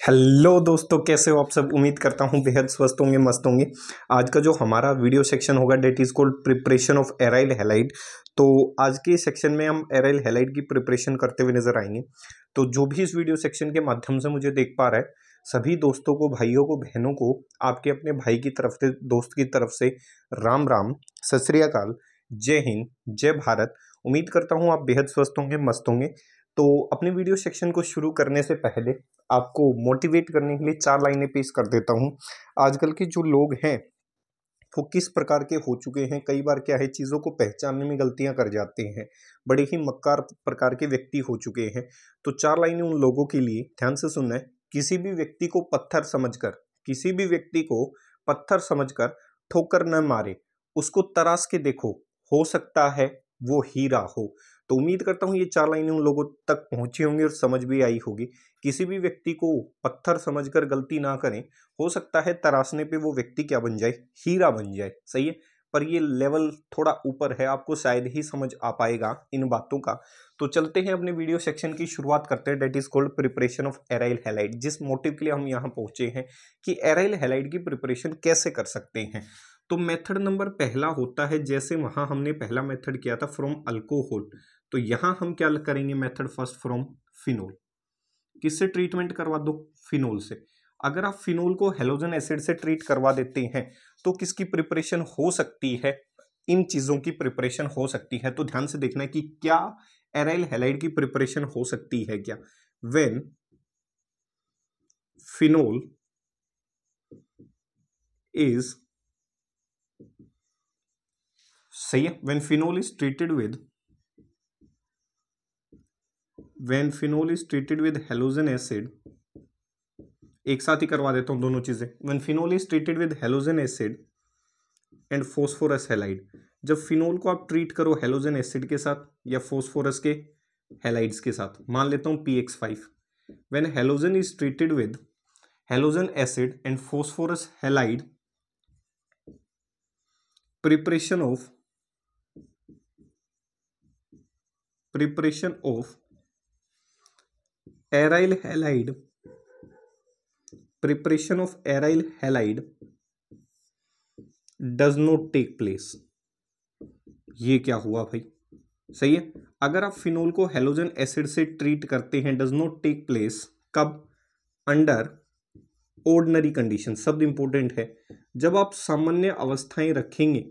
Hello दोस्तों, कैसे हो आप सब। उम्मीद करता हूँ बेहद स्वस्थ होंगे, मस्त होंगे। आज का जो हमारा वीडियो सेक्शन होगा that is called preparation of aryl halide. तो आज के सेक्शन में हम एराइल हैलाइड की प्रिपरेशन करते हुए नजर आएंगे। तो जो भी इस वीडियो सेक्शन के माध्यम से मुझे देख पा रहा है, सभी दोस्तों को, भाइयों को, बहनों को, आपके अपने भाई की तरफ से, दोस्त की तरफ से राम राम, सत श्री अकाल, जय हिंद, जय भारत। उम्मीद करता हूँ आप बेहद स्वस्थ होंगे, मस्त होंगे। तो अपने वीडियो सेक्शन को शुरू करने से पहले आपको मोटिवेट करने के लिए 4 लाइनें पेश कर देता हूँ। आजकल के जो लोग हैं वो किस प्रकार के हो चुके हैं, कई बार क्या है, चीज़ों को पहचानने में गलतियां कर जाते हैं, बड़े ही मक्कार प्रकार के व्यक्ति हो चुके हैं। तो 4 लाइनें उन लोगों के लिए, ध्यान से सुनना है। किसी भी व्यक्ति को पत्थर समझकर, किसी भी व्यक्ति को पत्थर समझकर ठोकर न मारे, उसको तराश के देखो, हो सकता है वो हीरा हो। तो उम्मीद करता हूँ ये 4 लाइनें उन लोगों तक पहुंची होंगी और समझ भी आई होगी। किसी भी व्यक्ति को पत्थर समझकर गलती ना करें, हो सकता है तराशने पे वो व्यक्ति क्या बन जाए, हीरा बन जाए। सही है, पर ये लेवल थोड़ा ऊपर है, आपको शायद ही समझ आ पाएगा इन बातों का। तो चलते हैं अपने वीडियो सेक्शन की शुरुआत करते हैं। That is called preparation of aryl halide. जिस मोटिव के लिए हम यहाँ पहुंचे हैं कि एराइल हैलाइड की प्रिपरेशन कैसे कर सकते हैं। तो मेथड नंबर पहला होता है, जैसे वहां हमने पहला मेथड किया था फ्रॉम अल्कोहल, तो यहां हम क्या करेंगे, मेथड फर्स्ट फ्रॉम फिनोल। किससे ट्रीटमेंट करवा दो, फिनोल से। अगर आप फिनोल को हेलोजन एसिड से ट्रीट करवा देते हैं तो किसकी प्रिपरेशन हो सकती है, इन चीजों की प्रिपरेशन हो सकती है। तो ध्यान से देखना है कि क्या एराइल हैलाइड की प्रिपरेशन हो सकती है क्या। व्हेन फिनोल इज, सही है, when phenol is treated with, when phenol is treated with halogen acid, एक साथ ही करवा देता हूं दोनों चीजें। When phenol is treated with halogen acid and phosphorus halide, जब फिनोल को आप ट्रीट करो हेलोजन एसिड के साथ या फोस्फोरस के हैलाइड्स के साथ, मान लेता हूं PX5। When halogen is treated with halogen acid and phosphorus halide, preparation of aryl halide, preparation of aryl halide does not take place. ये क्या हुआ भाई, सही है। अगर आप फिनोल को हेलोजन एसिड से ट्रीट करते हैं, डज नॉट टेक प्लेस, कब, अंडर ऑर्डिनरी कंडीशन। शब्द इंपॉर्टेंट है। जब आप सामान्य अवस्थाएं रखेंगे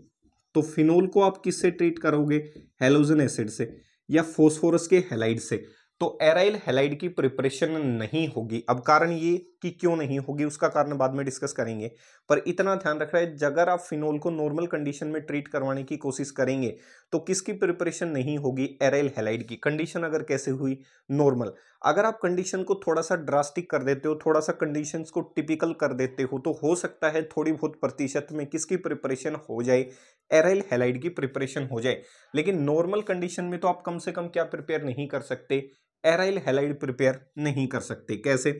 तो फिनोल को आप किससे ट्रीट करोगे, हेलोजन एसिड से या फोस्फोरस के हैलाइड से, तो एराइल हैलाइड की प्रिपरेशन नहीं होगी। अब कारण ये कि क्यों नहीं होगी, उसका कारण बाद में डिस्कस करेंगे। पर इतना ध्यान रख रहा है, अगर आप फिनोल को नॉर्मल कंडीशन में ट्रीट करवाने की कोशिश करेंगे तो किसकी प्रिपरेशन नहीं होगी, एराइल हैलाइड की। कंडीशन अगर कैसे हुई, नॉर्मल। अगर आप कंडीशन को थोड़ा सा ड्रास्टिक कर देते हो, थोड़ा सा कंडीशंस को टिपिकल कर देते हो, तो हो सकता है थोड़ी बहुत प्रतिशत में किसकी प्रिपरेशन हो जाए, एराइल हैलाइड की प्रिपरेशन हो जाए। लेकिन नॉर्मल कंडीशन में तो आप कम से कम क्या प्रिपेयर नहीं कर सकते, एराइल हैलाइड प्रिपेयर नहीं कर सकते। कैसे,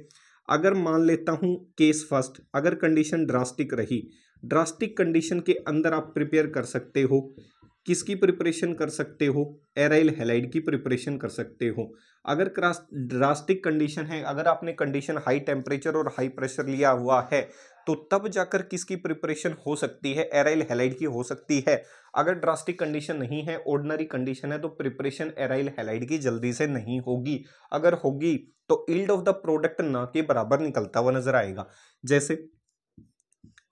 अगर मान लेता हूं केस फर्स्ट, अगर कंडीशन ड्रास्टिक रही, ड्रास्टिक कंडीशन के अंदर आप प्रिपेयर कर सकते हो, किसकी प्रिपरेशन कर सकते हो, एराइल हैलाइड की प्रिपरेशन कर सकते हो। अगर ड्रास्टिक कंडीशन है, अगर आपने कंडीशन हाई टेम्परेचर और हाई प्रेशर लिया हुआ है, तो तब जाकर किसकी प्रिपरेशन हो सकती है, एराइल हैलाइड की हो सकती है। अगर ड्रास्टिक कंडीशन नहीं है, ऑर्डिनरी कंडीशन है, तो प्रिपरेशन एराइल हैलाइड की जल्दी से नहीं होगी। अगर होगी तो यील्ड ऑफ द प्रोडक्ट ना के बराबर निकलता हुआ नजर आएगा। जैसे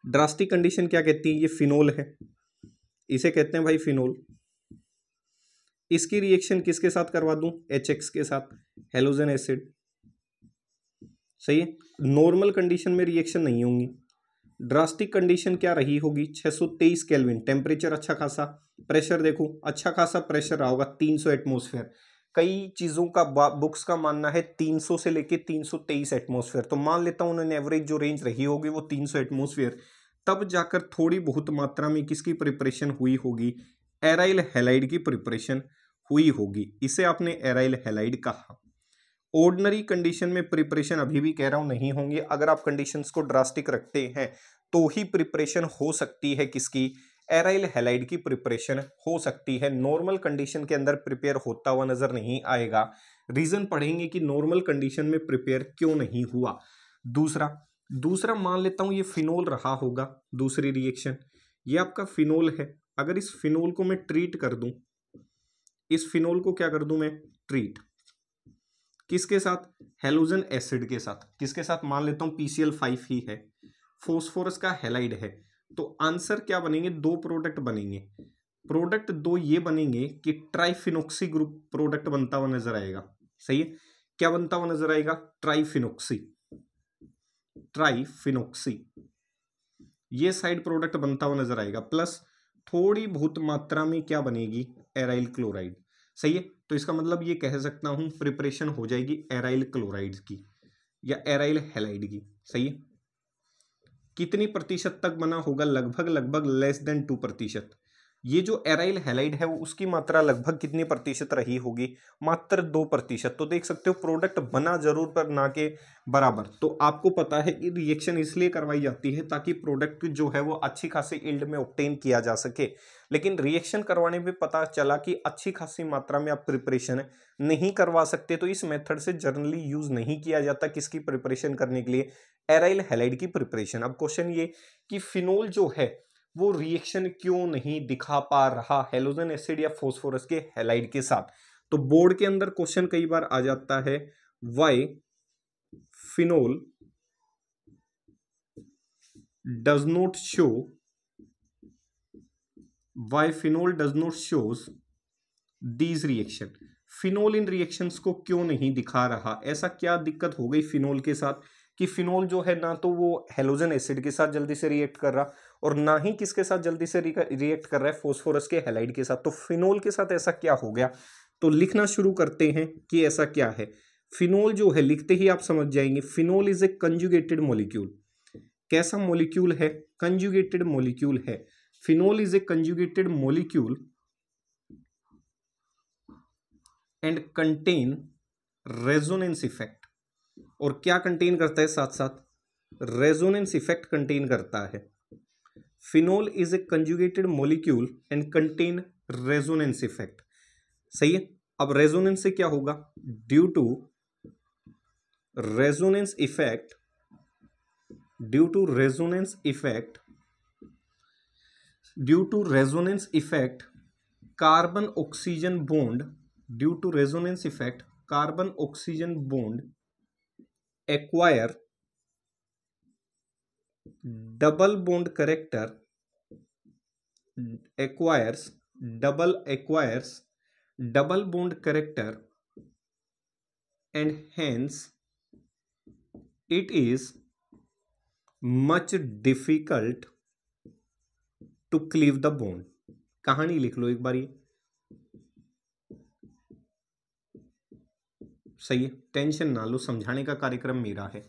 ड्रास्टिक कंडीशन क्या कहती है, ये फिनोल है, इसे कहते हैं भाई फिनोल। इसकी रिएक्शन किसके साथ करवा दूं, HX के साथ, हेलोजन एसिड। सही है, नॉर्मल कंडीशन में रिएक्शन नहीं होंगी। ड्रास्टिक कंडीशन क्या रही होगी, 623 केल्विन टेम्परेचर, अच्छा खासा प्रेशर, देखो अच्छा खासा प्रेशर रहा होगा, 300 एटमोस्फेयर। कई चीजों का बुक्स का मानना है 300 से लेके 323 एटमोस्फेयर, तो मान लेता हूं उन्होंने एवरेज जो रेंज रही होगी वो 300 एटमोस्फेयर। तब जाकर थोड़ी बहुत मात्रा में किसकी प्रिपरेशन हुई होगी, एराइल हैलाइड की प्रिपरेशन हुई होगी। इसे आपने एराइल हैलाइड कहा। ऑर्डिनरी कंडीशन में प्रिपरेशन अभी भी कह रहा हूं नहीं होंगी। अगर आप कंडीशंस को ड्रास्टिक रखते हैं तो ही प्रिपरेशन हो सकती है किसकी, एराइल हैलाइड की प्रिपरेशन हो सकती है। नॉर्मल कंडीशन के अंदर प्रिपेयर होता हुआ नजर नहीं आएगा। रीजन पढ़ेंगे कि नॉर्मल कंडीशन में प्रिपेयर क्यों नहीं हुआ। दूसरा मान लेता हूं ये फिनोल रहा होगा, दूसरी रिएक्शन ये आपका फिनोल है। अगर इस फिनोल को मैं ट्रीट कर दूं, इस फिनोल को क्या कर दूं मैं, ट्रीट किसके साथ, हेलोजन एसिड के साथ। किसके साथ, मान लेता हूं PCl5 ही है, फोस्फोरस का हैलाइड है। तो आंसर क्या बनेंगे, दो प्रोडक्ट बनेंगे। प्रोडक्ट दो ये बनेंगे कि ट्राइफिनोक्सी ग्रुप प्रोडक्ट बनता हुआ नजर आएगा। सही है, क्या बनता हुआ नजर आएगा, ट्राइफिनोक्सी, ट्राइफिनोक्सी ये साइड प्रोडक्ट बनता हुआ नजर आएगा। प्लस थोड़ी बहुत मात्रा में क्या बनेगी, एराइल क्लोराइड। सही है, तो इसका मतलब ये कह सकता हूं प्रिपरेशन हो जाएगी एराइल क्लोराइड की या एराइल हैलाइड की। सही है, कितनी प्रतिशत तक बना होगा, लगभग लेस देन 2%। ये जो एराइल हैलाइड है वो उसकी मात्रा लगभग कितनी प्रतिशत रही होगी, मात्र 2%। तो देख सकते हो प्रोडक्ट बना जरूर पर ना के बराबर। तो आपको पता है कि रिएक्शन इसलिए करवाई जाती है ताकि प्रोडक्ट जो है वो अच्छी खासी यील्ड में ऑब्टेन किया जा सके। लेकिन रिएक्शन करवाने पे पता चला कि अच्छी खासी मात्रा में आप प्रिपरेशन नहीं करवा सकते, तो इस मेथड से जनरली यूज नहीं किया जाता किसकी प्रिपरेशन करने के लिए, एराइल हैलाइड की प्रिपरेशन। अब क्वेश्चन ये कि फिनोल जो है वो रिएक्शन क्यों नहीं दिखा पा रहा हेलोजन एसिड या फोस्फोरस के हैलाइड के साथ। तो बोर्ड के अंदर क्वेश्चन कई बार आ जाता है, why phenol does not show, why phenol does not shows these reaction. Phenol in reactions को क्यों नहीं दिखा रहा, ऐसा क्या दिक्कत हो गई फिनोल के साथ कि फिनोल जो है ना तो वो हेलोजन एसिड के साथ जल्दी से रिएक्ट कर रहा और ना ही किसके साथ जल्दी से रिएक्ट कर रहा है, फोस्फोरस के हैलाइड के साथ। तो फिनोल के साथ ऐसा क्या हो गया, तो लिखना शुरू करते हैं कि ऐसा क्या है। फिनोल जो है, लिखते ही आप समझ जाएंगे, phenol is a conjugated molecule. कैसा मॉलिक्यूल है, कंजुगेटेड मॉलिक्यूल है। Phenol is a conjugated molecule and contain resonance effect. और क्या कंटेन करता है, साथ साथ रेजोनेंस इफेक्ट कंटेन करता है। Phenol is a conjugated molecule and contain resonance effect. सही है, अब रेजोनेंस से क्या होगा, due to resonance effect, due to resonance effect, due to resonance effect carbon oxygen bond, due to resonance effect carbon oxygen bond acquire double bond character, acquires double bond character and hence it is much difficult to cleave the bond। कहानी लिख लो एक बार ये, सही है, tension ना लो, समझाने का कार्यक्रम मेरा है।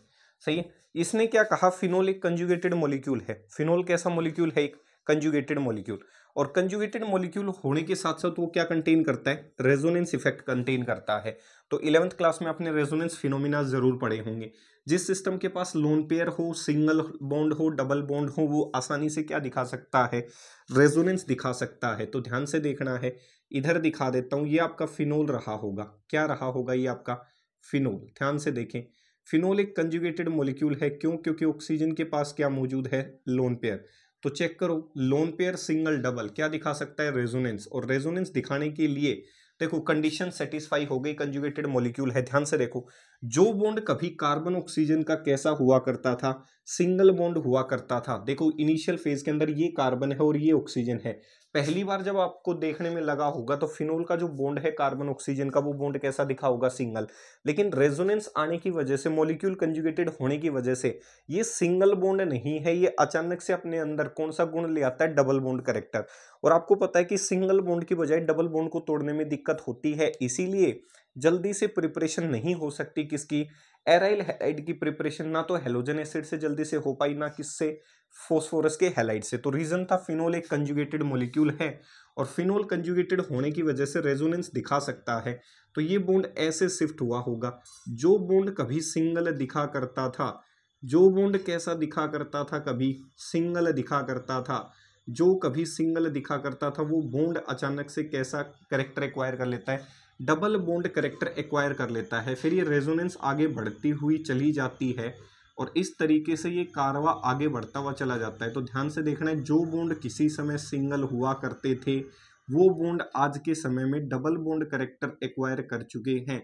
सही है, इसने क्या कहा, फिनोल एक कंजुगेटेड मॉलिक्यूल है। फिनोल कैसा मॉलिक्यूल है, एक कंजुगेटेड मॉलिक्यूल। और कंजुगेटेड मॉलिक्यूल होने के साथ साथ वो क्या कंटेन करता है, रेजोनेंस इफेक्ट कंटेन करता है। तो 11th क्लास में आपने रेजोनेंस फिनोमिना जरूर पढ़े होंगे। जिस सिस्टम के पास लोन पेयर हो, सिंगल बॉन्ड हो, डबल बॉन्ड हो, वो आसानी से क्या दिखा सकता है, रेजोनेंस दिखा सकता है। तो ध्यान से देखना है, इधर दिखा देता हूं, ये आपका फिनोल रहा होगा। क्या रहा होगा, ये आपका फिनोल। ध्यान से देखें, फिनोल एक कंजुगेटेड मॉलिक्यूल है, क्यों, क्योंकि ऑक्सीजन के पास क्या मौजूद है, लोन पेयर। तो चेक करो, लोन पेयर, सिंगल, डबल क्या दिखा सकता है, रेजोनेंस। और रेजोनेंस दिखाने के लिए देखो कंडीशन सेटिस्फाई हो गई, कंजुगेटेड मॉलिक्यूल है। ध्यान से देखो, जो बॉन्ड कभी कार्बन ऑक्सीजन का कैसा हुआ करता था, सिंगल बॉन्ड हुआ करता था। देखो इनिशियल फेज के अंदर ये कार्बन है और ये ऑक्सीजन है। पहली बार जब आपको देखने में लगा होगा तो फिनोल का जो बॉन्ड है कार्बन ऑक्सीजन का, वो बॉन्ड कैसा दिखा होगा, सिंगल। लेकिन रेजोनेंस आने की वजह से, मॉलिक्यूल कंजुगेटेड होने की वजह से ये सिंगल बॉन्ड नहीं है, ये अचानक से अपने अंदर कौन सा गुण ले आता है, डबल बॉन्ड कैरेक्टर। और आपको पता है कि सिंगल बॉन्ड की बजाय डबल बॉन्ड को तोड़ने में दिक्कत होती है, इसीलिए जल्दी से प्रिपरेशन नहीं हो सकती किसकी, एराइल हैलाइड की प्रिपरेशन ना तो हेलोजन एसिड से जल्दी से हो पाई, ना किससे, फोस्फोरस के हैलाइड से। तो रीजन था फिनोल एक कंजुगेटेड मॉलिक्यूल है और फिनोल कंजुगेटेड होने की वजह से रेजोनेंस दिखा सकता है। तो ये बॉन्ड ऐसे शिफ्ट हुआ होगा। जो बॉन्ड कभी सिंगल दिखा करता था, जो बॉन्ड कैसा दिखा करता था, कभी सिंगल दिखा करता था, जो कभी सिंगल दिखा करता था, वो बॉन्ड अचानक से कैसा कैरेक्टर एक्वायर कर लेता है, डबल बॉन्ड कैरेक्टर एक्वायर कर लेता है। फिर ये रेजोनेंस आगे बढ़ती हुई चली जाती है और इस तरीके से ये कारवा आगे बढ़ता हुआ चला जाता है। तो ध्यान से देखना है, जो बॉन्ड किसी समय सिंगल हुआ करते थे वो बॉन्ड आज के समय में डबल बॉन्ड कैरेक्टर एक्वायर कर चुके हैं।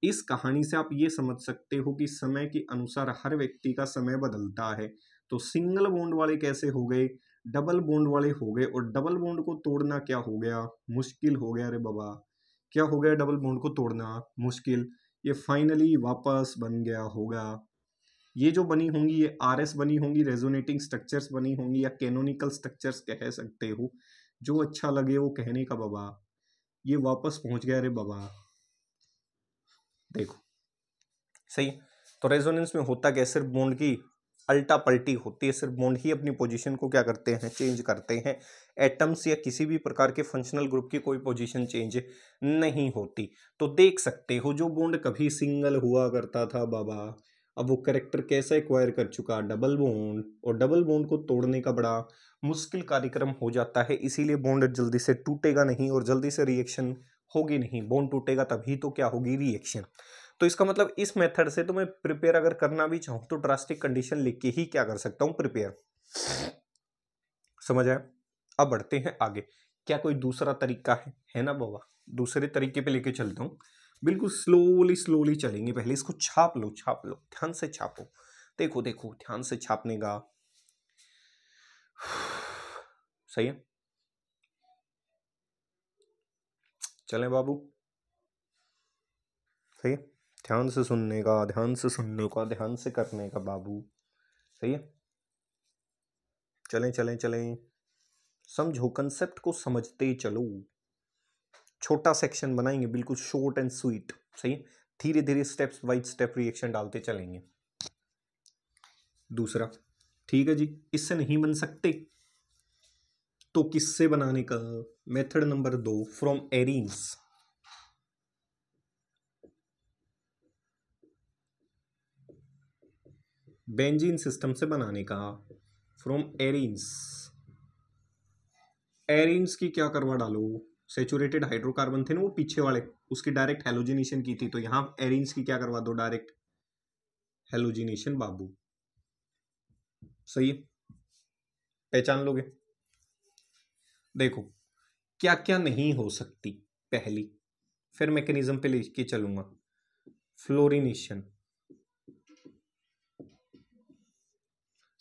इस कहानी से आप ये समझ सकते हो कि समय के अनुसार हर व्यक्ति का समय बदलता है। तो सिंगल बॉन्ड वाले कैसे हो गए, डबल बॉन्ड वाले हो गए, और डबल बॉन्ड को तोड़ना क्या हो गया, मुश्किल हो गया। अरे बाबा, क्या हो गया, डबल बॉन्ड को तोड़ना मुश्किल, ये फाइनली वापस बन गया होगा। ये जो बनी होंगी ये आरएस बनी होंगी, रेजोनेटिंग स्ट्रक्चर्स बनी होंगी, या कैनोनिकल स्ट्रक्चर्स कह सकते हो, जो अच्छा लगे वो कहने का बाबा। ये वापस पहुंच गया रे बाबा, देखो सही है। तो रेजोनेंस में होता क्या, सिर्फ बॉन्ड की अल्टा पल्टी होती है, सिर्फ बॉन्ड ही अपनी पोजीशन को क्या करते हैं, चेंज करते हैं। एटम्स या किसी भी प्रकार के फंक्शनल ग्रुप की कोई पोजीशन चेंज नहीं होती। तो देख सकते हो जो बॉन्ड कभी सिंगल हुआ करता था बाबा, अब वो कैरेक्टर कैसे एक्वायर कर चुका, डबल बॉन्ड, और डबल बॉन्ड को तोड़ने का बड़ा मुश्किल कार्यक्रम हो जाता है। इसीलिए बॉन्ड जल्दी से टूटेगा नहीं और जल्दी से रिएक्शन होगी नहीं। बॉन्ड टूटेगा तभी तो क्या होगी, रिएक्शन। तो इसका मतलब इस मेथड से तो मैं प्रिपेयर अगर करना भी चाहूं तो ड्रास्टिक कंडीशन लेके ही क्या कर सकता हूं, प्रिपेयर। समझ आया। अब बढ़ते हैं आगे, क्या कोई दूसरा तरीका है ना बाबा। दूसरे तरीके पे लेके चलता हूं, बिल्कुल स्लोली स्लोली चलेंगे। पहले इसको छाप लो, छाप लो, ध्यान से छापो। देखो देखो, ध्यान से छापने का, सही है। चलें बाबू, सही है। ध्यान से सुनने का, ध्यान से सुनने का, ध्यान से करने का बाबू, सही है। चलें चलें चलें, समझो, कंसेप्ट को समझते चलो। छोटा सेक्शन बनाएंगे, बिल्कुल शॉर्ट एंड स्वीट, सही। धीरे धीरे स्टेप्स वाइज स्टेप रिएक्शन डालते चलेंगे। दूसरा, ठीक है जी, इससे नहीं बन सकते तो किससे बनाने का, method number 2, from arenes. Benzene system से बनाने का, फ्रॉम एरीन्स। एरीन्स की क्या करवा डालो, सेचुरेटेड हाइड्रोकार्बन थे ना वो पीछे वाले, उसकी डायरेक्ट हेलोजिनेशन की थी, तो यहां एरीन्स की क्या करवा दो, डायरेक्ट हेलोजिनेशन बाबू, सही है। पहचान लोगे। देखो क्या क्या नहीं हो सकती, पहली, फिर मैकेनिज्म पे लेके चलूंगा। फ्लोरिनेशन,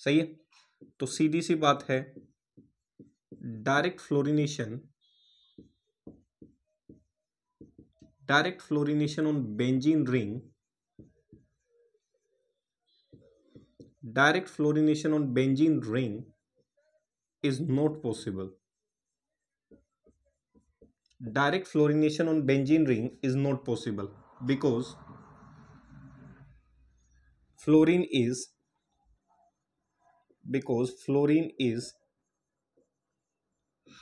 सही है। तो सीधी सी बात है, direct fluorination, direct fluorination on benzene ring, direct fluorination on benzene ring is not possible. Direct fluorination on benzene ring is not possible because fluorine is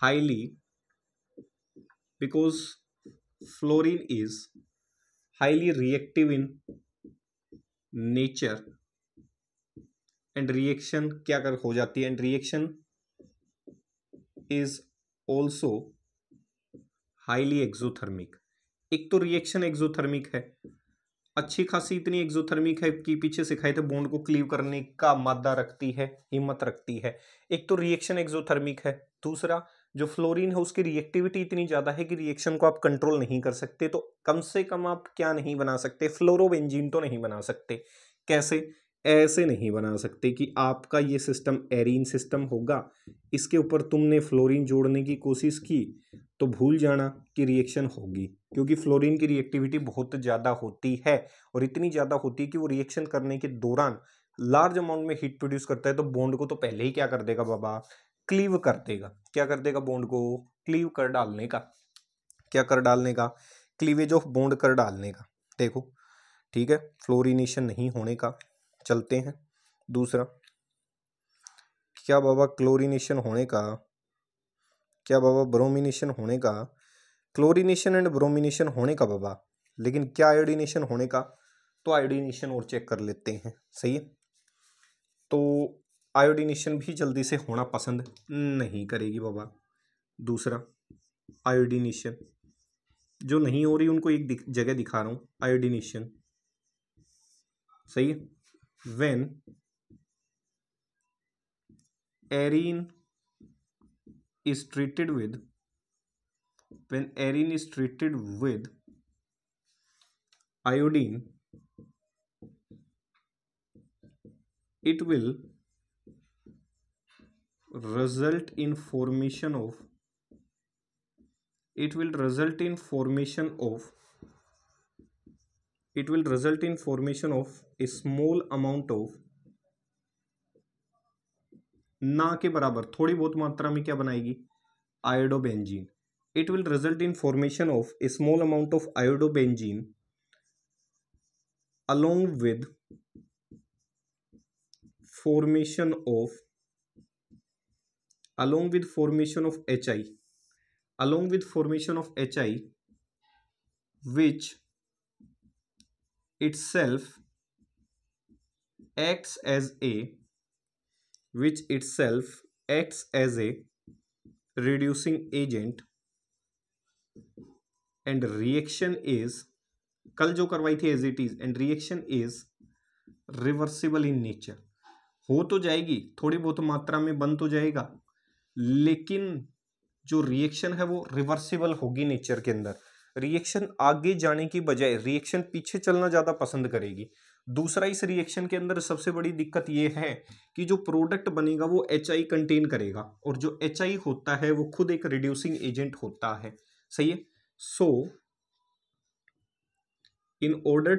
highly because fluorine is highly reactive in nature and reaction क्या कर हो जाती है, and reaction is also highly exothermic। एक तो reaction exothermic है, अच्छी खासी इतनी एक्सोथर्मिक है कि पीछे सिखाए थे बॉन्ड को क्लीव करने का मादा रखती है, हिम्मत रखती है। एक तो रिएक्शन एक्सोथर्मिक है, दूसरा जो फ्लोरीन है उसकी रिएक्टिविटी इतनी ज्यादा है कि रिएक्शन को आप कंट्रोल नहीं कर सकते। तो कम से कम आप क्या नहीं बना सकते, फ्लोरोबेंजीन तो नहीं बना सकते। कैसे, ऐसे नहीं बना सकते कि आपका ये सिस्टम एरीन सिस्टम होगा, इसके ऊपर तुमने फ्लोरीन जोड़ने की कोशिश की तो भूल जाना कि रिएक्शन होगी, क्योंकि फ्लोरीन की रिएक्टिविटी बहुत ज़्यादा होती है, और इतनी ज़्यादा होती है कि वो रिएक्शन करने के दौरान लार्ज अमाउंट में हीट प्रोड्यूस करता है। तो बॉन्ड को तो पहले ही क्या कर देगा बाबा, क्लीव कर देगा। क्या कर देगा, बॉन्ड को क्लीव कर डालने का, क्या कर डालने का, क्लीवेज ऑफ बॉन्ड कर डालने का। देखो ठीक है, फ्लोरिनेशन नहीं होने का, चलते हैं दूसरा। क्या बाबा क्लोरिनेशन होने का, क्या बाबा ब्रोमिनेशन होने का, क्लोरिनेशन एंड ब्रोमिनेशन होने का बाबा, लेकिन क्या आयोडीनेशन होने का, तो आयोडीनेशन और चेक कर लेते हैं, सही है। तो आयोडीनेशन भी जल्दी से होना पसंद नहीं करेगी बाबा। दूसरा, आयोडीनेशन जो नहीं हो रही उनको एक जगह दिखा रहा हूँ, आयोडीनेशन, सही है। when arene is treated with iodine, it will result in formation of a small amount of, ना के बराबर थोड़ी बहुत मात्रा में क्या बनाएगी, iodobenzene. It will result in formation of a small amount of iodobenzene along with formation of HI, which itself acts as a reducing agent, and reaction is, कल जो करवाई थी as it is, and reaction is reversible in nature. हो तो जाएगी, थोड़ी बहुत मात्रा में बन तो जाएगा, लेकिन जो रिएक्शन है वो रिवर्सिबल होगी नेचर के अंदर. रिएक्शन आगे जाने की बजाय रिएक्शन पीछे चलना ज्यादा पसंद करेगी. दूसरा, इस रिएक्शन के अंदर सबसे बड़ी दिक्कत ये है कि जो प्रोडक्ट बनेगा वो HI कंटेन करेगा, और जो HI होता है वो खुद एक रिड्यूसिंग एजेंट होता है. सही है. सो in order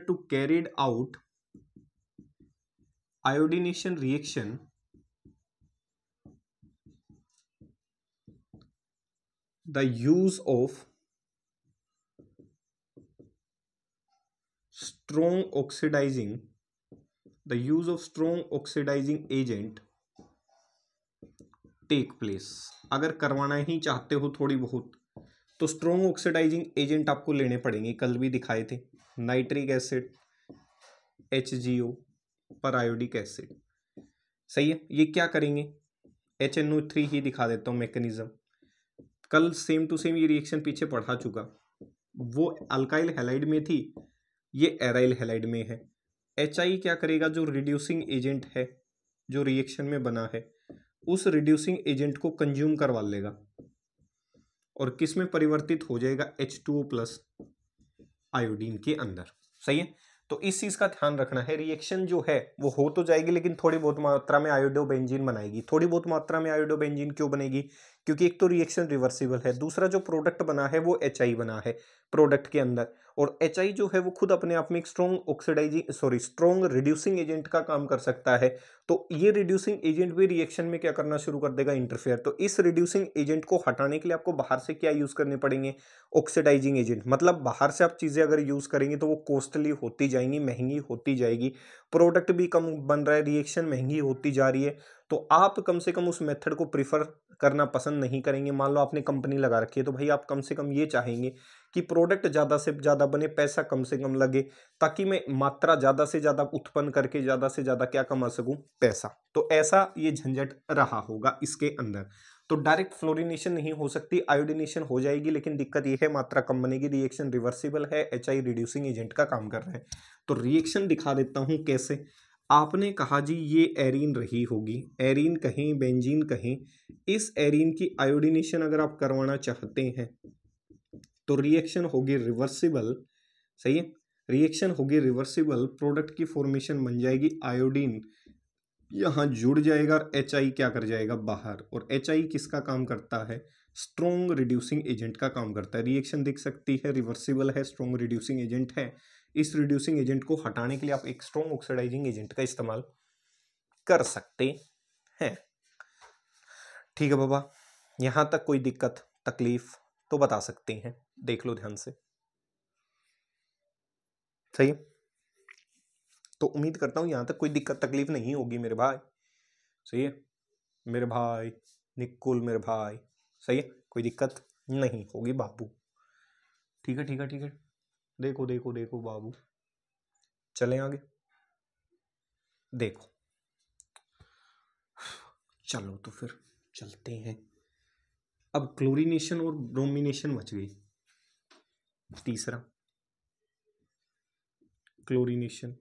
to carried out iodination reaction, the use of strong oxidizing agent take place. अगर करवाना ही चाहते हो थोड़ी बहुत, तो स्ट्रॉन्ग ऑक्सीडाइजिंग एजेंट आपको लेने पड़ेंगे. कल भी दिखाए थे, नाइट्रिक एसिड, HgO, परायोडिक एसिड. सही है. ये क्या करेंगे, HNO3 ही दिखा देता हूं मैकेनिज्म. कल सेम टू सेम ये रिएक्शन पीछे पढ़ा चुका. वो अल्काइल हैलाइड में थी, ये एराइल हैलाइड में है. HI क्या करेगा, जो रिड्यूसिंग एजेंट है जो रिएक्शन में बना है, उस रिड्यूसिंग एजेंट को कंज्यूम करवा लेगा और किस में परिवर्तित हो जाएगा, H2O प्लस आयोडीन के अंदर. सही है. तो इस चीज का ध्यान रखना है. रिएक्शन जो है वो हो तो जाएगी, लेकिन थोड़ी बहुत मात्रा में आयोडोबेंजीन बनाएगी. थोड़ी बहुत मात्रा में आयोडोबेंजीन क्यों बनेगी, क्योंकि एक तो रिएक्शन रिवर्सिबल है, दूसरा जो प्रोडक्ट बना है वो HI बना है प्रोडक्ट के अंदर, और HI जो है वो खुद अपने आप में एक स्ट्रॉन्ग रिड्यूसिंग एजेंट का काम कर सकता है. तो ये रिड्यूसिंग एजेंट भी रिएक्शन में क्या करना शुरू कर देगा, इंटरफेयर. तो इस रिड्यूसिंग एजेंट को हटाने के लिए आपको बाहर से क्या यूज करने पड़ेंगे, ऑक्सीडाइजिंग एजेंट. मतलब बाहर से आप चीजें अगर यूज करेंगे तो वो कॉस्टली होती जाएंगी, महंगी होती जाएगी, प्रोडक्ट भी कम बन रहा है, रिएक्शन महंगी होती जा रही है. तो आप कम से कम उस मेथड को प्रिफर करना पसंद नहीं करेंगे. मान लो आपने कंपनी लगा रखी है, तो भाई आप कम से कम ये चाहेंगे कि प्रोडक्ट ज्यादा से ज्यादा बने, पैसा कम से कम लगे, ताकि मैं मात्रा ज्यादा से ज्यादा उत्पन्न करके ज्यादा से ज्यादा क्या कमा सकूं, पैसा. तो ऐसा ये झंझट रहा होगा इसके अंदर. तो डायरेक्ट फ्लोरिनेशन नहीं हो सकती, आयोडिनेशन हो जाएगी, लेकिन दिक्कत यह है मात्रा कम बनेगी. रिएक्शन रिवर्सिबल है, HI रिड्यूसिंग एजेंट का काम कर रहा है. तो रिएक्शन दिखा देता हूं कैसे. आपने कहा जी ये एरीन रही होगी, एरीन कहें बेंजीन कहें, इस एरीन की आयोडिनेशन अगर आप करवाना चाहते हैं तो रिएक्शन होगी रिवर्सिबल. सही है. रिएक्शन होगी रिवर्सिबल, प्रोडक्ट की फॉर्मेशन बन जाएगी, आयोडीन यहां जुड़ जाएगा और HI क्या कर जाएगा बाहर. और HI किसका काम करता है, स्ट्रॉन्ग रिड्यूसिंग एजेंट का काम करता है. रिएक्शन दिख सकती है, रिवर्सिबल है, स्ट्रॉन्ग रिड्यूसिंग एजेंट है. इस रिड्यूसिंग एजेंट को हटाने के लिए आप एक स्ट्रॉन्ग ऑक्सीडाइजिंग एजेंट का इस्तेमाल कर सकते हैं. ठीक है बाबा, यहां तक कोई दिक्कत तकलीफ तो बता सकते हैं, देख लो ध्यान से. सही है. तो उम्मीद करता हूं यहां तक कोई दिक्कत तकलीफ नहीं होगी मेरे भाई. सही है मेरे भाई निकुल, मेरे भाई. सही है, कोई दिक्कत नहीं होगी बाबू. ठीक है ठीक है ठीक है. देखो देखो देखो बाबू, चलें आगे. देखो, चलो तो फिर चलते हैं. अब क्लोरीनेशन और ब्रोमिनेशन बच गई. तीसरा क्लोरीनेशन।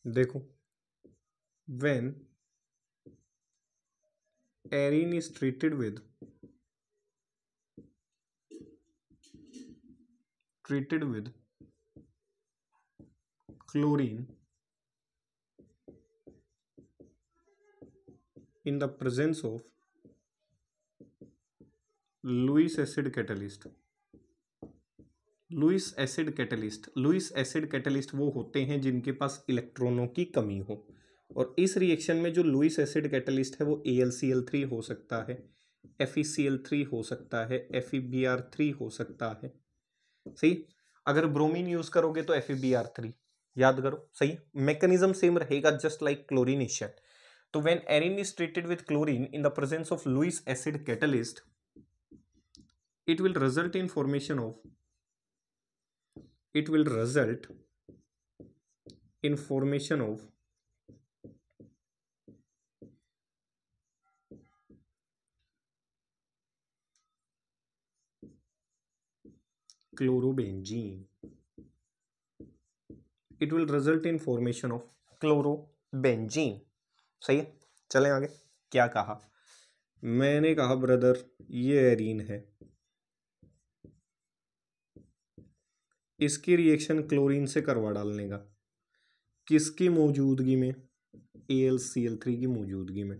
देखो, when arene is treated with chlorine in the presence of Lewis acid catalyst. Lewis acid catalyst वो होते हैं जिनके पास इलेक्ट्रॉनों की कमी हो, और इस रिएक्शन में जो लुईस एसिड कैटलिस्ट है वो AlCl3 हो सकता है, FeCl3 हो सकता है, FeBr3 हो सकता है। सही। अगर ब्रोमीन यूज करोगे तो FeBr3 याद करो। सही, मैकेनिज्म सेम रहेगा, जस्ट लाइक क्लोरीनेशन। तो when arene is treated with chlorine in the presence of Lewis acid catalyst, it will result in formation of chlorobenzene। it will result in formation of chlorobenzene। सही है। चलें आगे। क्या कहा मैंने? कहा ब्रदर ये एरीन है, इसकी रिएक्शन क्लोरीन से करवा डालने का। किसकी मौजूदगी में? AlCl3 की मौजूदगी में।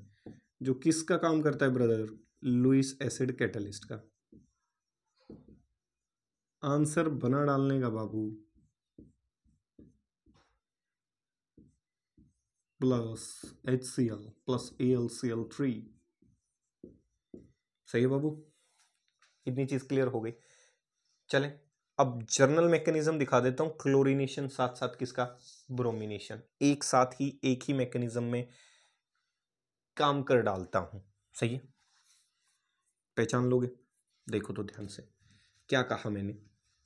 जो किसका काम करता है ब्रदर? लुईस एसिड कैटलिस्ट का। आंसर बना डालने का बाबू। Plus HCl plus AlCl3। सही है बाबू, इतनी चीज क्लियर हो गई। चलें अब जर्नल मैकेनिज्म दिखा देता हूं। क्लोरीनेशन साथ साथ किसका? ब्रोमिनेशन। एक साथ ही एक ही मैकेनिज्म में काम कर डालता हूं। सही है, पहचान लोगे? देखो तो ध्यान से क्या कहा मैंने।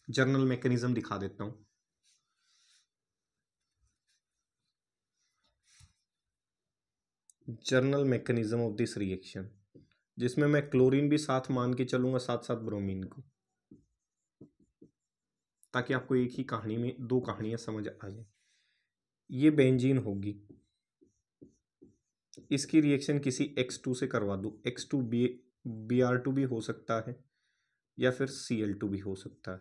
जर्नल मैकेनिज्म दिखा देता हूं। Journal mechanism of this reaction, जिसमें मैं क्लोरीन भी साथ मान के चलूंगा, साथ साथ ब्रोमीन को, ताकि आपको एक ही कहानी में दो कहानियां समझ आ जाए। ये बेंजीन होगी, इसकी रिएक्शन किसी X2 से करवा दूं। X2 Br2 भी हो सकता है या फिर Cl2 भी हो सकता है।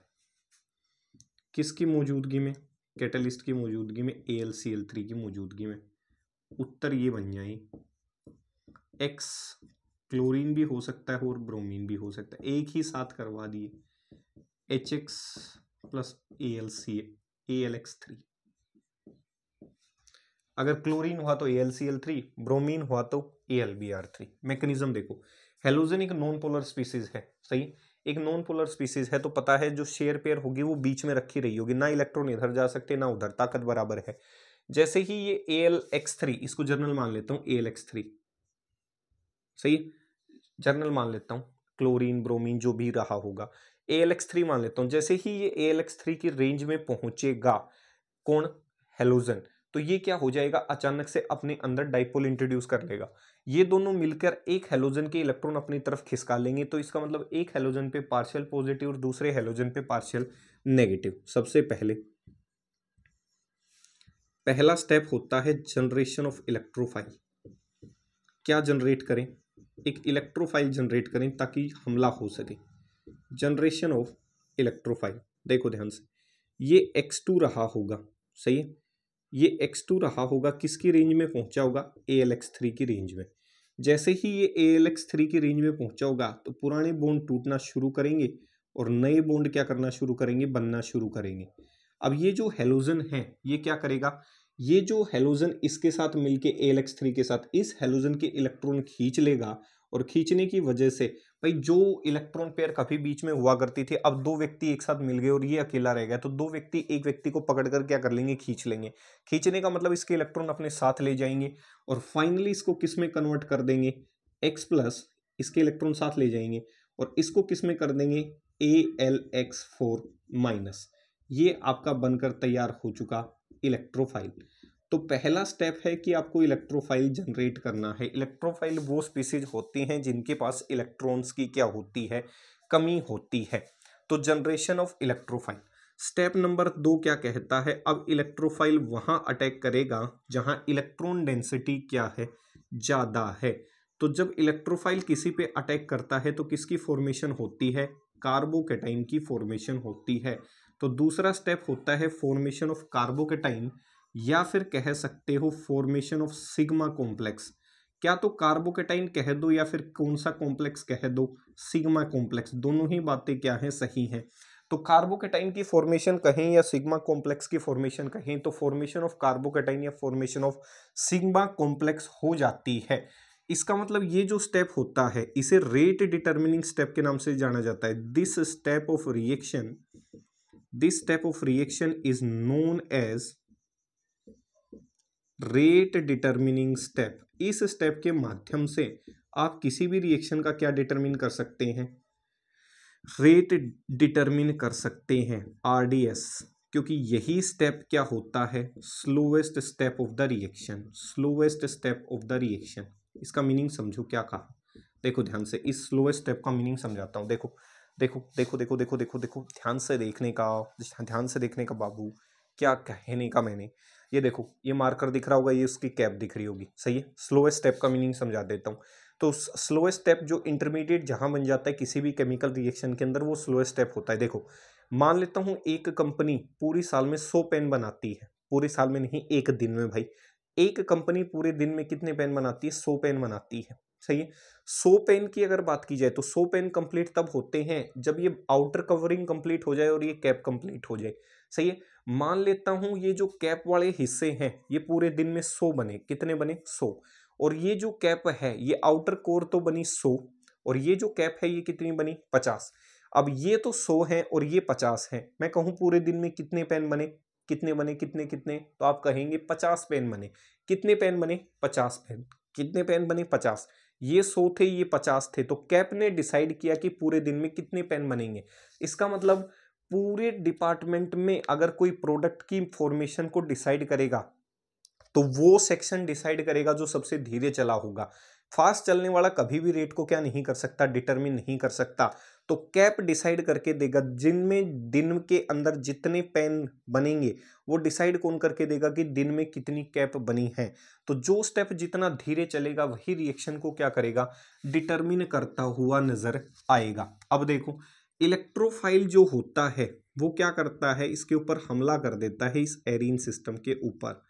किसकी मौजूदगी में? कैटलिस्ट की मौजूदगी में, AlCl3 की मौजूदगी में। उत्तर ये बन जाए X क्लोरीन भी हो सकता है और ब्रोमीन भी हो सकता है, एक ही साथ करवा दिए। HX plus AlX3। अगर क्लोरीन हुआ तो AlCl3, ब्रोमीन हुआ तो AlBr3। मैकेनिज्म देखो, हेलोजन एक नॉन पोलर स्पीसीज है। सही, एक नॉन पोलर स्पीसीज है तो पता है जो शेयर पेयर होगी वो बीच में रखी रही होगी, ना इलेक्ट्रॉन इधर जा सकते ना उधर, ताकत बराबर है। जैसे ही ये AlX3, इसको जर्नल मान लेता हूं AlX3। सही, जर्नल मान लेता हूं, क्लोरीन ब्रोमीन जो भी रहा होगा, AlX3 मान लेता हूं। जैसे ही ये AlX3 की रेंज में पहुंचेगा कौन? हेलोजन, तो ये क्या हो जाएगा? अचानक से अपने अंदर डाइपोल इंट्रोड्यूस कर लेगा। ये दोनों मिलकर एक हेलोजन के इलेक्ट्रॉन अपनी तरफ खिसका लेंगे। तो इसका मतलब एक हेलोजन पे पार्शियल पॉजिटिव और दूसरे हेलोजन पे पार्शियल नेगेटिव। सबसे पहला स्टेप होता है जनरेशन ऑफ इलेक्ट्रोफाइल। क्या जनरेट करें? एक इलेक्ट्रोफाइल जनरेट करें ताकि हमला हो सके। जनरेशन ऑफ इलेक्ट्रोफाइल, देखो ध्यान से, ये X2 रहा होगा। सही है, ये X2 रहा होगा, किसकी रेंज में पहुंचा होगा? AlX3 की रेंज में। जैसे ही ये AlX3 की रेंज में पहुंचा होगा तो पुराने बॉन्ड टूटना शुरू करेंगे और नए बॉन्ड क्या करना शुरू करेंगे? बनना शुरू करेंगे। अब ये जो हेलोजन है ये क्या करेगा? ये जो हेलोजन इसके साथ मिलके AlX3 के साथ इस हेलोजन के इलेक्ट्रॉन खींच लेगा, और खींचने की वजह से भाई जो इलेक्ट्रॉन पेयर कभी बीच में हुआ करती थी, अब दो व्यक्ति एक साथ मिल गए और ये अकेला रह गया, तो दो व्यक्ति एक व्यक्ति को पकड़कर क्या कर लेंगे? खींच लेंगे। खींचने का मतलब इसके इलेक्ट्रॉन अपने साथ ले जाएंगे और फाइनली इसको किस में कन्वर्ट कर देंगे? X प्लस, इसके इलेक्ट्रॉन साथ ले जाएंगे और इसको किस में कर देंगे? AlX4 minus. ये आपका बनकर तैयार हो चुका इलेक्ट्रोफाइल। तो पहला स्टेप है कि आपको इलेक्ट्रोफाइल जनरेट करना है। इलेक्ट्रोफाइल वो स्पीसीज होती हैं जिनके पास इलेक्ट्रॉन्स की क्या होती है, कमी होती है। तो generation of electrophile. Step number 2 क्या कहता है, अब इलेक्ट्रोफाइल वहां अटैक करेगा जहां इलेक्ट्रॉन डेंसिटी क्या है, ज्यादा है। तो जब इलेक्ट्रोफाइल किसी पे अटैक करता है तो किसकी फॉर्मेशन होती है, कार्बोकैटाइन की फॉर्मेशन होती है। तो दूसरा स्टेप होता है फॉर्मेशन ऑफ कार्बोकैटाइन, या फिर कह सकते हो फॉर्मेशन ऑफ सिग्मा कॉम्प्लेक्स। क्या तो कार्बोकैटाइन कह दो या फिर कौन सा कॉम्प्लेक्स कह दो, सिग्मा कॉम्प्लेक्स, दोनों ही बातें क्या हैं, सही हैं। तो कार्बोकैटाइन की फॉर्मेशन कहें या सिग्मा कॉम्प्लेक्स की फॉर्मेशन कहें, तो फॉर्मेशन ऑफ कार्बोकैटाइन या फॉर्मेशन ऑफ सिग्मा कॉम्प्लेक्स हो जाती है। इसका मतलब ये जो स्टेप होता है इसे रेट डिटर्मिनिंग स्टेप के नाम से जाना जाता है। This step of reaction is known as rate determining step. इस स्टेप के माध्यम से आप किसी भी रिएक्शन का क्या डिटरमिन कर सकते हैं, रेट डिटरमिन कर सकते हैं, आरडीएस। क्योंकि यही स्टेप क्या होता है, slowest step of the reaction, slowest step of the reaction. इसका मीनिंग समझो क्या कहा, देखो ध्यान से, इस स्लोवेस्ट स्टेप का मीनिंग समझाता हूँ। देखो देखो देखो देखो देखो देखो देखो ध्यान से देखने का, ध्यान से देखने का बाबू, क्या कहने का मैंने। ये देखो, ये मार्कर दिख रहा होगा, ये उसकी कैप दिख रही होगी, सही है। स्लोवेस्ट स्टेप का मीनिंग समझा देता हूँ। तो स्लोएस्ट स्टेप जो इंटरमीडिएट जहां बन जाता है किसी भी केमिकल रिएक्शन के अंदर, वो स्लोएस्ट स्टेप होता है। देखो मान लेता हूं एक कंपनी पूरी साल में 100 पेन बनाती है, पूरे साल में नहीं, एक दिन में भाई। एक कंपनी पूरे दिन में कितने पेन बनाती है, 100 पेन बनाती है, सही है। 100 पेन की अगर बात की जाए तो 100 पेन कंप्लीट तब होते हैं जब ये आउटर कवरिंग कंप्लीट हो जाए और ये कैप कंप्लीट हो जाए, सही है। मान लेता हूं ये जो कैप वाले हिस्से हैं ये पूरे दिन में 100 बने, कितने बने, 100। और ये जो कैप है ये आउटर कोर तो बनी 100, और ये जो कैप है ये कितनी बनी, 50। अब ये तो 100 है और ये 50 है, मैं कहूं पूरे दिन में कितने पेन बने, कितने बने, कितने कितने, तो आप कहेंगे 50 पेन बने। कितने पेन बने, 50 पेन। कितने पेन बने, 50। ये 100 थे, ये 50 थे, तो कैप ने डिसाइड किया कि पूरे दिन में कितने पेन बनेंगे। इसका मतलब पूरे डिपार्टमेंट में अगर कोई प्रोडक्ट की फॉर्मेशन को डिसाइड करेगा तो वो सेक्शन डिसाइड करेगा जो सबसे धीरे चला होगा। फास्ट चलने वाला कभी भी रेट को क्या नहीं कर सकता, डिटरमिन नहीं कर सकता। तो कैप डिसाइड करके देगा जिनमें दिन के अंदर जितने पेन बनेंगे, वो डिसाइड कौन करके देगा कि दिन में कितनी कैप बनी है। तो जो स्टेप जितना धीरे चलेगा वही रिएक्शन को क्या करेगा, डिटरमिन करता हुआ नजर आएगा। अब देखो इलेक्ट्रोफाइल जो होता है वो क्या करता है, इसके ऊपर हमला कर देता है, इस एरीन सिस्टम के ऊपर।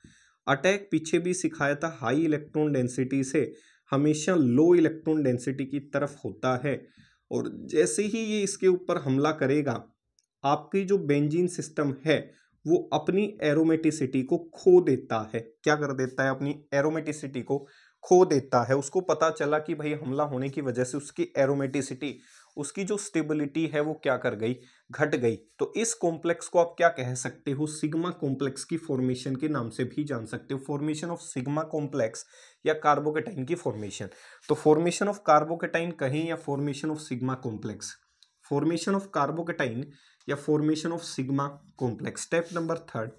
अटैक पीछे भी सिखाया था, हाई इलेक्ट्रॉन डेंसिटी से हमेशा लो इलेक्ट्रॉन डेंसिटी की तरफ होता है। और जैसे ही ये इसके ऊपर हमला करेगा, आपकी जो बेंजीन सिस्टम है वो अपनी एरोमेटिसिटी को खो देता है। क्या कर देता है, अपनी एरोमेटिसिटी को खो देता है। उसको पता चला कि भाई हमला होने की वजह से उसकी एरोमेटिसिटी, उसकी जो स्टेबिलिटी है वो क्या कर गई, घट गई। तो इस कॉम्प्लेक्स को आप क्या कह सकते हो, सिग्मा कॉम्प्लेक्स की फॉर्मेशन के नाम से भी जान सकते हो, फॉर्मेशन ऑफ सिग्मा कॉम्प्लेक्स या कार्बोकेटाइन की फॉर्मेशन। तो फॉर्मेशन ऑफ कार्बोकेटाइन कहें या formation of sigma complex, formation of carbocation या formation of sigma complex. Step number 3,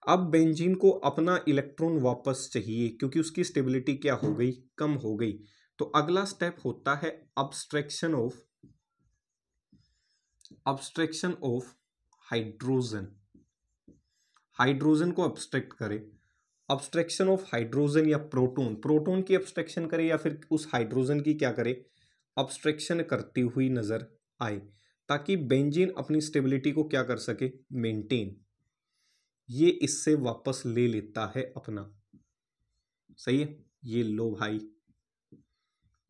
अब बेंजीन को अपना इलेक्ट्रॉन वापस चाहिए क्योंकि उसकी स्टेबिलिटी क्या हो गई, कम हो गई। तो अगला स्टेप होता है अब्स्ट्रैक्शन ऑफ हाइड्रोजन। हाइड्रोजन को अब्स्ट्रैक्ट करे, अब्स्ट्रैक्शन ऑफ हाइड्रोजन या प्रोटॉन, प्रोटॉन की अब्स्ट्रैक्शन करे या फिर उस हाइड्रोजन की क्या करे, अब्स्ट्रैक्शन करती हुई नजर आए, ताकि बेंजीन अपनी स्टेबिलिटी को क्या कर सके, मेंटेन। ये इससे वापस ले लेता है अपना, सही है। ये लो भाई,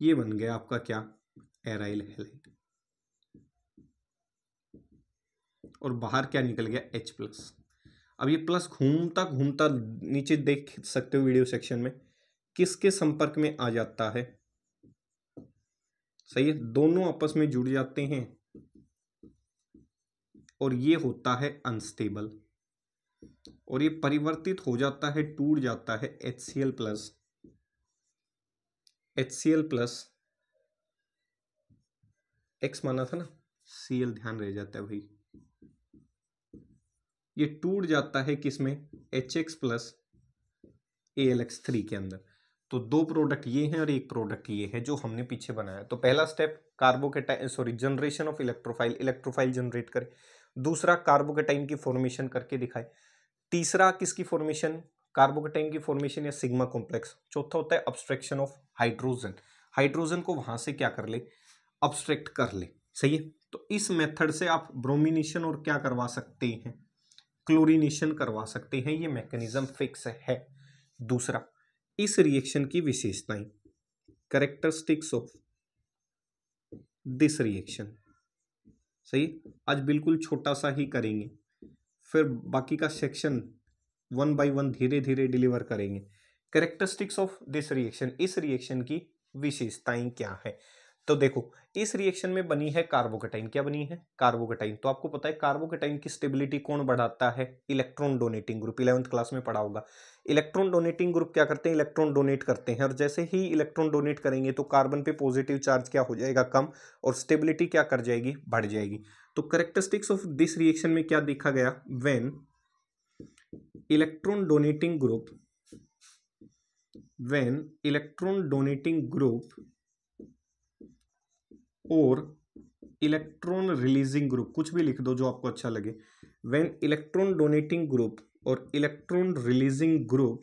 ये बन गया आपका क्या, एराइल हैलाइड। और बाहर क्या निकल गया, H+। अब ये प्लस घूमता घूमता नीचे देख सकते हो वीडियो सेक्शन में, किसके संपर्क में आ जाता है, सही है, दोनों आपस में जुड़ जाते हैं और ये होता है अनस्टेबल, और ये परिवर्तित हो जाता है, टूट जाता है HCl+, X माना था ना, Cl ध्यान रह जाता है भाई। ये टूट जाता है किसमें, HX+ AlX3 के अंदर। तो दो प्रोडक्ट ये हैं और एक प्रोडक्ट ये है जो हमने पीछे बनाया। तो पहला step carbocation generation of electrophile, electrophile generate करे। दूसरा कार्बोकेटाइन की फॉर्मेशन करके दिखाए। तीसरा किसकी फॉर्मेशन, कार्बोकेटाइन की फॉर्मेशन या सिग्मा कॉम्प्लेक्स। चौथा होता है अब्स्ट्रैक्शन ऑफ हाइड्रोजन, हाइड्रोजन को वहां से क्या कर ले, अब्स्ट्रैक्ट कर ले। सही है। तो इस मेथड से आप ब्रोमिनेशन और क्या करवा सकते हैं, क्लोरीनेशन करवा सकते हैं। ये मैकेनिज्म फिक्स है। दूसरा, इस रिएक्शन की विशेषताएं, कैरेक्टरिस्टिक्स ऑफ दिस रिएक्शन। सही, आज बिल्कुल छोटा सा ही करेंगे, फिर बाकी का सेक्शन 1 बाय 1 धीरे धीरे डिलीवर करेंगे। कैरेक्टरिस्टिक्स ऑफ दिस रिएक्शन, इस रिएक्शन की विशेषताएं क्या है। तो देखो, इस रिएक्शन में बनी है कार्बोकेटाइन। क्या बनी है, कार्बोकेटाइन। तो आपको पता है कार्बोकेटाइन की स्टेबिलिटी कौन बढ़ाता है, electron donating group. 11th class में पढ़ा होगा। इलेक्ट्रॉन डोनेटिंग ग्रुप क्या करते हैं, इलेक्ट्रॉन डोनेट करते हैं, और जैसे ही इलेक्ट्रॉन डोनेट करेंगे तो कार्बन पे पॉजिटिव चार्ज क्या हो जाएगा, कम, और स्टेबिलिटी क्या कर जाएगी, बढ़ जाएगी। तो कैरेक्टरिस्टिक्स ऑफ दिस रिएक्शन में क्या देखा गया, when electron donating group, when electron donating group और इलेक्ट्रॉन रिलीजिंग ग्रुप, कुछ भी लिख दो जो आपको अच्छा लगे, व्हेन इलेक्ट्रॉन डोनेटिंग ग्रुप और electron releasing group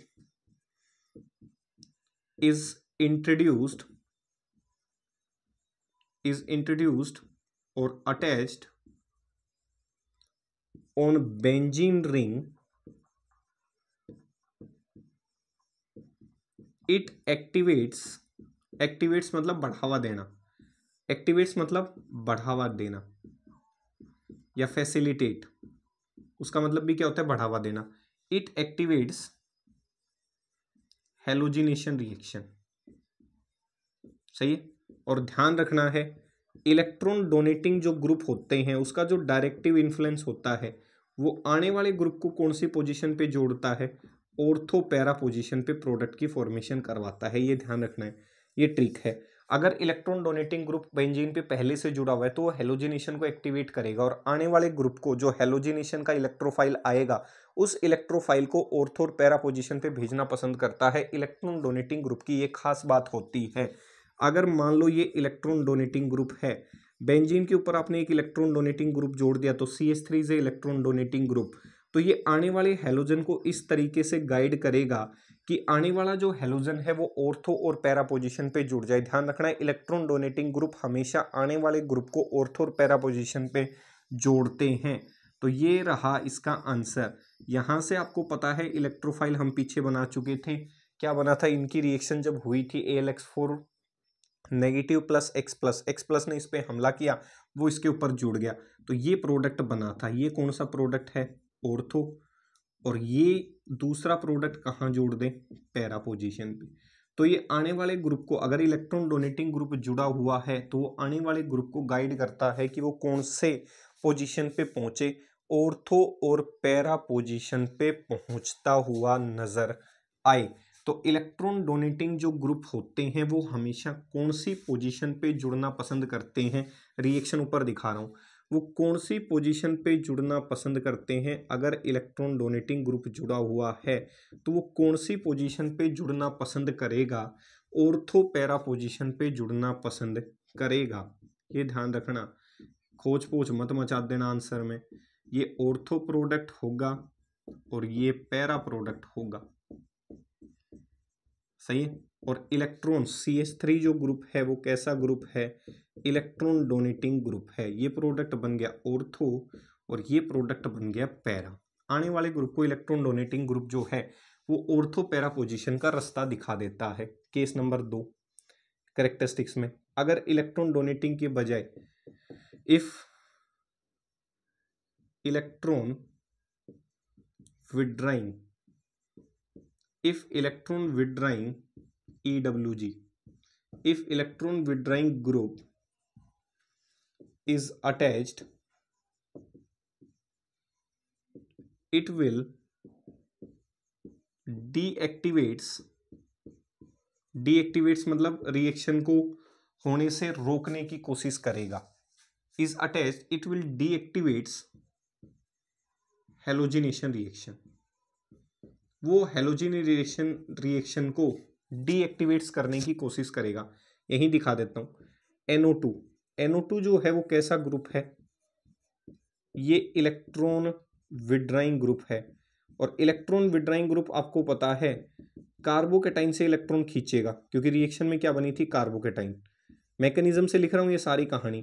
is introduced or attached on benzene ring, it activates मतलब बढ़ावा देना, एक्टिवेट्स मतलब बढ़ावा देना, या फैसिलिटेट, उसका मतलब भी क्या होता है, बढ़ावा देना। It activates halogenation reaction. सही है। और ध्यान रखना है, इलेक्ट्रॉन डोनेटिंग जो ग्रुप होते हैं उसका जो डायरेक्टिव इन्फ्लुएंस होता है वो आने वाले ग्रुप को कौन सी पोजीशन पे जोड़ता है, ऑर्थो पैरा पोजीशन पे प्रोडक्ट की फॉर्मेशन करवाता है। ये ध्यान रखना है, ये ट्रिक है। अगर इलेक्ट्रॉन डोनेटिंग ग्रुप बेंजीन पे पहले से जुड़ा हुआ है तो वो हेलोजिनेशन को एक्टिवेट करेगा, और आने वाले ग्रुप को जो हेलोजिनेशन का इलेक्ट्रोफाइल आएगा उस इलेक्ट्रोफाइल को ऑर्थो और पैरा पोजीशन पे भेजना पसंद करता है। इलेक्ट्रॉन डोनेटिंग ग्रुप की ये खास बात होती है। अगर मान लो ये इलेक्ट्रॉन डोनेटिंग ग्रुप है, बेंजीन के ऊपर आपने एक इलेक्ट्रॉन डोनेटिंग ग्रुप जोड़ दिया तो CH3 is electron donating group, तो ये आने वाले हेलोजन को इस तरीके से गाइड करेगा कि आने वाला जो हेलोजन है वो ऑर्थो और पैरा पोजीशन पे जुड़ जाए। ध्यान रखना है, इलेक्ट्रॉन डोनेटिंग ग्रुप हमेशा आने वाले ग्रुप को ऑर्थो और पैरा पोजीशन पे जोड़ते हैं। तो ये रहा इसका आंसर। यहां से आपको पता है इलेक्ट्रोफाइल हम पीछे बना चुके थे। क्या बना था, इनकी रिएक्शन जब हुई थी AlX4 negative plus x plus ने इस पे हमला किया, वो इसके ऊपर जुड़ गया, तो ये प्रोडक्ट बना था। ये कौन सा प्रोडक्ट है, ऑर्थो, और ये दूसरा प्रोडक्ट कहाँ जोड़ दें, पैरा पोजीशन पे। तो ये आने वाले ग्रुप को, अगर इलेक्ट्रॉन डोनेटिंग ग्रुप जुड़ा हुआ है तो वो आने वाले ग्रुप को गाइड करता है कि वो कौन से पोजीशन पे पहुंचे, ऑर्थो और पैरा पोजीशन पे पहुंचता हुआ नजर आए। तो इलेक्ट्रॉन डोनेटिंग जो ग्रुप होते हैं वो हमेशा कौन सी पोजीशन पे जुड़ना पसंद करते हैं, रिएक्शन ऊपर दिखा रहा हूँ, वो कौन सी पोजीशन पे जुड़ना पसंद करते हैं। अगर इलेक्ट्रॉन डोनेटिंग ग्रुप जुड़ा हुआ है तो वो कौन सी पोजीशन पे जुड़ना पसंद करेगा, ऑर्थो पैरा पोजीशन पे जुड़ना पसंद करेगा। ये ध्यान रखना, खोज पोच मत मचा देना आंसर में। ये ऑर्थो प्रोडक्ट होगा और ये पैरा प्रोडक्ट होगा। सही है। और इलेक्ट्रॉन CH3 जो ग्रुप है वो कैसा ग्रुप है, इलेक्ट्रॉन डोनेटिंग ग्रुप है। ये प्रोडक्ट बन गया ऑर्थो और ये प्रोडक्ट बन गया पैरा। आने वाले ग्रुप को इलेक्ट्रॉन डोनेटिंग ग्रुप जो है वो ऑर्थो पैरा पोजीशन का रास्ता दिखा देता है। केस नंबर 2 कैरेक्टरिस्टिक्स में, अगर इलेक्ट्रॉन डोनेटिंग के बजाय if electron withdrawing, if electron withdrawing EWG, if electron withdrawing group is attached, it will deactivates मतलब रिएक्शन को होने से रोकने की कोशिश करेगा। is attached, it will deactivates halogenation reaction, वो हेलोजिनेशन रिएक्शन को डीएक्टिवेट्स करने की कोशिश करेगा। यही दिखा देता हूँ। NO2, NO2 जो है वो कैसा ग्रुप है, ये इलेक्ट्रॉन विड्राइंग ग्रुप है। और इलेक्ट्रॉन विड्राइंग ग्रुप आपको पता है कार्बोकेटाइन से इलेक्ट्रॉन खींचेगा, क्योंकि रिएक्शन में क्या बनी थी, कार्बोकेटाइन। मैकेनिज्म से लिख रहा हूँ ये सारी कहानी,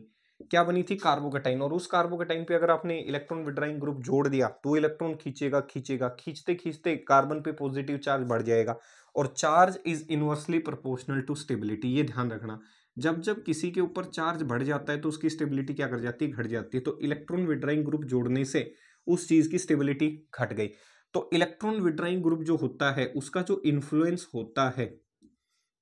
क्या बनी थी, कार्बोकेटाइन। और उस कार्बोकेटाइन पे अगर आपने इलेक्ट्रॉन विड्राइंग ग्रुप जोड़ दिया तो इलेक्ट्रॉन खींचेगा खींचेगा, खींचते खींचते कार्बन पे पॉजिटिव चार्ज बढ़ जाएगा। और charge is inversely proportional to stability, ये ध्यान रखना। जब जब किसी के ऊपर चार्ज बढ़ जाता है तो उसकी स्टेबिलिटी क्या कर जाती है, घट जाती है। तो इलेक्ट्रॉन विड्राइंग ग्रुप जोड़ने से उस चीज की स्टेबिलिटी घट गई। तो इलेक्ट्रॉन विड्राइंग ग्रुप जो होता है उसका जो इन्फ्लुएंस होता है,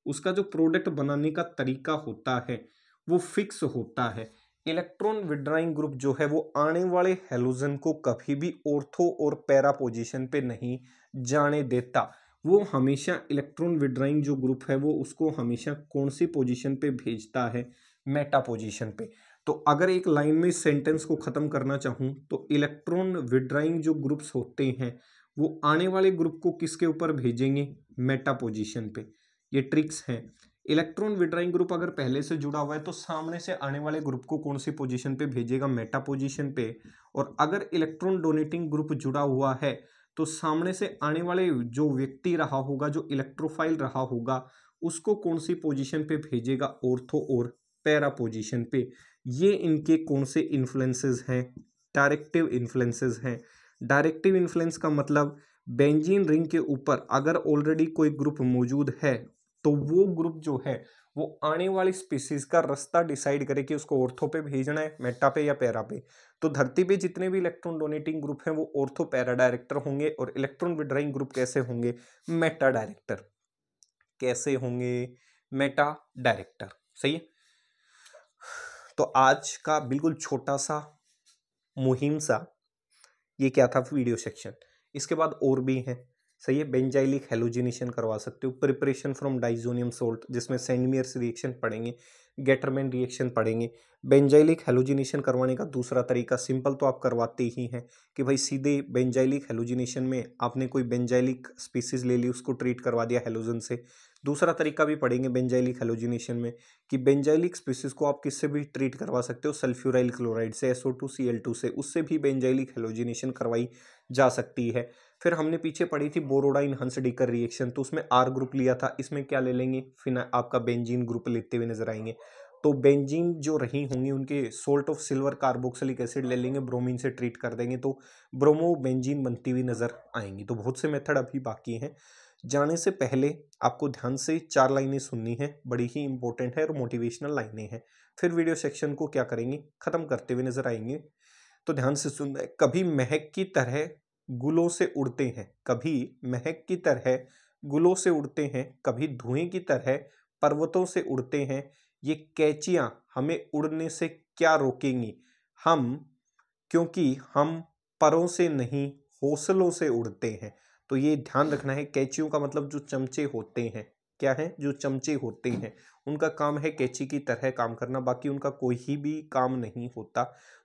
उसका जो प्रोडक्ट बनाने का तरीका होता है वो फिक्स होता है। इलेक्ट्रॉन विड्राइंग ग्रुप जो है वो आने वाले हेलोजन को कभी भी ऑर्थो और पैरा पोजीशन पे नहीं जाने देता। वो हमेशा इलेक्ट्रॉन विड्राइंग जो ग्रुप है वो उसको हमेशा कौन सी पोजीशन पे भेजता है, मेटा पोजीशन पे। तो अगर एक लाइन में इस सेंटेंस को खत्म करना चाहूं तो इलेक्ट्रॉन विड्राइंग जो ग्रुप्स होते हैं वो आने वाले ग्रुप को किसके ऊपर भेजेंगे, मेटा पोजीशन पे। ये ट्रिक्स हैं। इलेक्ट्रॉन विड्राइंग ग्रुप अगर पहले से जुड़ा हुआ है तो सामने से आने वाले ग्रुप को कौन सी पोजीशन पे भेजेगा, मेटा पोजीशन पे। और अगर इलेक्ट्रॉन डोनेटिंग ग्रुप जुड़ा हुआ है तो सामने से आने वाले जो व्यक्ति रहा होगा, जो इलेक्ट्रोफाइल रहा होगा, उसको कौन सी पोजीशन पे भेजेगा, ऑर्थो और पैरा पोजीशन पे। ये इनके कौन से इन्फ्लुएंसेस हैं, डायरेक्टिव इन्फ्लुएंसेस हैं। डायरेक्टिव इन्फ्लुएंस का मतलब बेंजीन रिंग के ऊपर अगर ऑलरेडी कोई ग्रुप मौजूद है तो वो ग्रुप जो है वो आने वाली स्पीसीज का रास्ता डिसाइड करे कि उसको ऑर्थो पे भेजना है, मेटा पे या पैरा पे। तो धरती पे जितने भी इलेक्ट्रॉन डोनेटिंग ग्रुप हैं वो ऑर्थो पैरा डायरेक्टर होंगे, और इलेक्ट्रॉन विड्राइंग ग्रुप कैसे होंगे, मेटा डायरेक्टर। कैसे होंगे, मेटा डायरेक्टर। सही है। तो आज का बिल्कुल छोटा सा मुहिम सा ये क्या था, वीडियो सेक्शन। इसके बाद और भी हैं। सही है। बेंजाइलिक हेलोजिनेशन करवा सकते हो, प्रिपरेशन फ्रॉम डाइजोनियम सोल्ट जिसमें सेंडमियर्स रिएक्शन पढ़ेंगे, गेटरमैन रिएक्शन पढ़ेंगे। बेंजाइलिक हेलोजिनेशन करवाने का दूसरा तरीका सिंपल तो आप करवाते ही हैं कि भाई सीधे बेंजाइलिक हेलोजिनेशन में आपने कोई बेंजाइलिक स्पीसीज ले ली, उसको ट्रीट करवा दिया हेलोजन से। दूसरा तरीका भी पढ़ेंगे बेंजाइलिक हेलोजिनेशन में कि बेंजाइलिक स्पीसीज को आप किससे भी ट्रीट करवा सकते हो, सल्फ्यूराइल क्लोराइड से, SO2Cl2 से, उससे भी बेंजाइलिक हेलोजिनेशन करवाई जा सकती है। फिर हमने पीछे पढ़ी थी बोरोडाइन हंसडीकर रिएक्शन, तो उसमें R ग्रुप लिया था। इसमें क्या ले लेंगे, फिर आपका बेंजीन ग्रुप लेते हुए नजर आएंगे। तो बेंजीन जो रही होंगी उनके salt of silver carboxylic acid ले लेंगे, ब्रोमीन से ट्रीट कर देंगे तो ब्रोमो बेंजीन बनती हुई नजर आएंगी। तो बहुत से मेथड अभी बाकी हैं। जाने से पहले आपको ध्यान से 4 लाइनें सुननी है, बड़ी ही इंपॉर्टेंट है और मोटिवेशनल लाइनें हैं। फिर वीडियो सेक्शन को क्या करेंगे, खत्म करते हुए नजर आएंगे। तो ध्यान से सुनना है। कभी महक की तरह गुलों से उड़ते हैं, कभी महक की तरह गुलों से उड़ते हैं, कभी धुएं की तरह पर्वतों से उड़ते हैं। ये कैचियां हमें उड़ने से क्या रोकेंगी, हम, क्योंकि हम परों से नहीं हौसलों से उड़ते हैं। तो ये ध्यान रखना है। कैचियों का मतलब जो चमचे होते हैं, क्या है, जो चमचे होते हैं उनका काम है कैची की तरह काम करना, बाकी उनका कोई ही भी काम नहीं होता।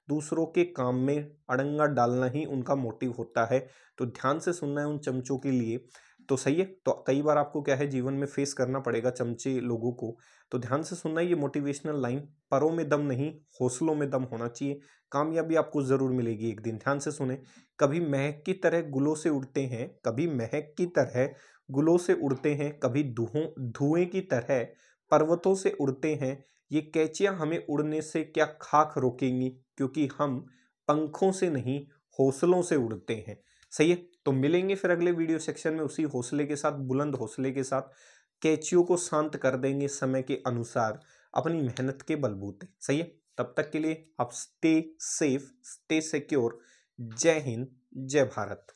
दूसरों के काम में अड़ंगा डालना ही उनका मोटिव होता है। तो ध्यान से सुनना है उन चमचों के लिए। तो सही है। तो कई बार आपको क्या है, जीवन में फेस करना पड़ेगा चमचे लोगों को। तो ध्यान से सुनना है ये मोटिवेशनल लाइन। परों में दम नहीं, हौसलों में दम होना चाहिए। कामयाबी आपको जरूर मिलेगी एक दिन। ध्यान से सुने। कभी महक की तरह गुलों से उड़ते हैं, कभी महक की तरह गुलों से उड़ते हैं, कभी धुएं की तरह पर्वतों से उड़ते हैं। ये कैचियां हमें उड़ने से क्या खाक रोकेंगी, क्योंकि हम पंखों से नहीं हौसलों से उड़ते हैं। सही है। तो मिलेंगे फिर अगले वीडियो सेक्शन में उसी हौसले के साथ, बुलंद हौसले के साथ। कैचियों को शांत कर देंगे समय के अनुसार अपनी मेहनत के बलबूते। सही है। तब तक के लिए आप स्टे सेफ, स्टे सिक्योर। जय हिंद, जय भारत।